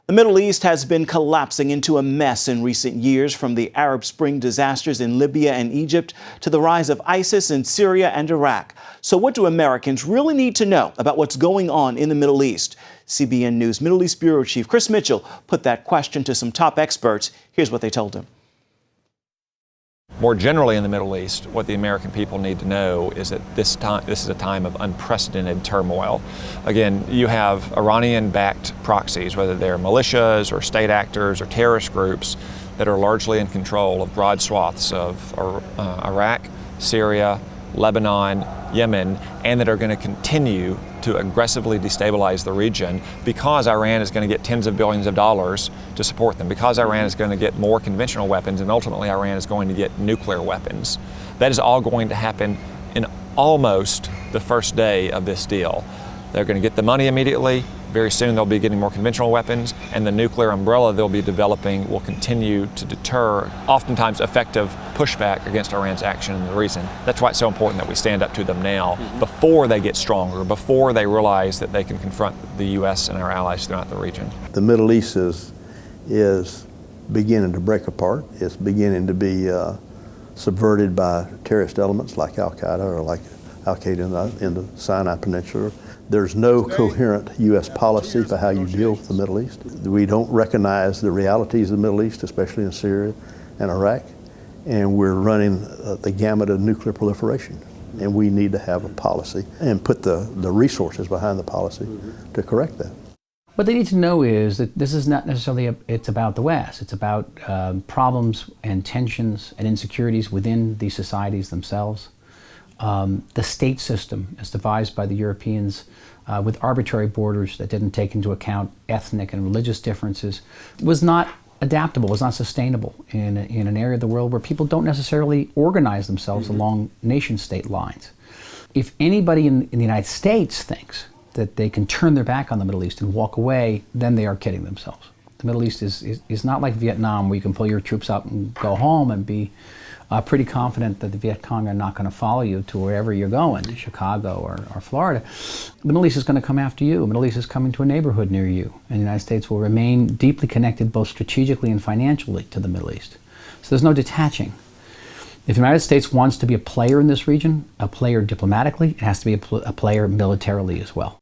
The Middle East has been collapsing into a mess in recent years, from the Arab Spring disasters in Libya and Egypt to the rise of ISIS in Syria and Iraq. So what do Americans really need to know about what's going on in the Middle East? CBN News Middle East Bureau Chief Chris Mitchell put that question to some top experts. Here's what they told him. More generally in the Middle East, what the American people need to know is that this is a time of unprecedented turmoil. Again, you have Iranian-backed proxies, whether they're militias or state actors or terrorist groups, that are largely in control of broad swaths of Iraq, Syria, Lebanon, Yemen, and that are going to continue to aggressively destabilize the region because Iran is going to get tens of billions of dollars to support them, because Iran is going to get more conventional weapons, and ultimately Iran is going to get nuclear weapons. That is all going to happen in almost the first day of this deal. They're going to get the money immediately. Very soon they'll be getting more conventional weapons, and the nuclear umbrella they'll be developing will continue to deter oftentimes effective pushback against Iran's action in the region. That's why it's so important that we stand up to them now before they get stronger, before they realize that they can confront the U.S. and our allies throughout the region. The Middle East is beginning to break apart. It's beginning to be subverted by terrorist elements like Al-Qaeda or like Al-Qaeda in the Sinai Peninsula. There's no coherent U.S. policy for how you deal with the Middle East. We don't recognize the realities of the Middle East, especially in Syria and Iraq, and we're running the gamut of nuclear proliferation. And we need to have a policy and put the resources behind the policy to correct that. What they need to know is that this is not necessarily it's about the West. It's about problems and tensions and insecurities within these societies themselves. The state system, as devised by the Europeans, with arbitrary borders that didn't take into account ethnic and religious differences, was not adaptable, was not sustainable in an area of the world where people don't necessarily organize themselves along nation-state lines. If anybody in the United States thinks that they can turn their back on the Middle East and walk away, then they are kidding themselves. The Middle East is not like Vietnam, where you can pull your troops out and go home and be pretty confident that the Viet Cong are not going to follow you to wherever you're going, Chicago or Florida. The Middle East is going to come after you. The Middle East is coming to a neighborhood near you. And the United States will remain deeply connected both strategically and financially to the Middle East. So there's no detaching. If the United States wants to be a player in this region, a player diplomatically, it has to be a player militarily as well.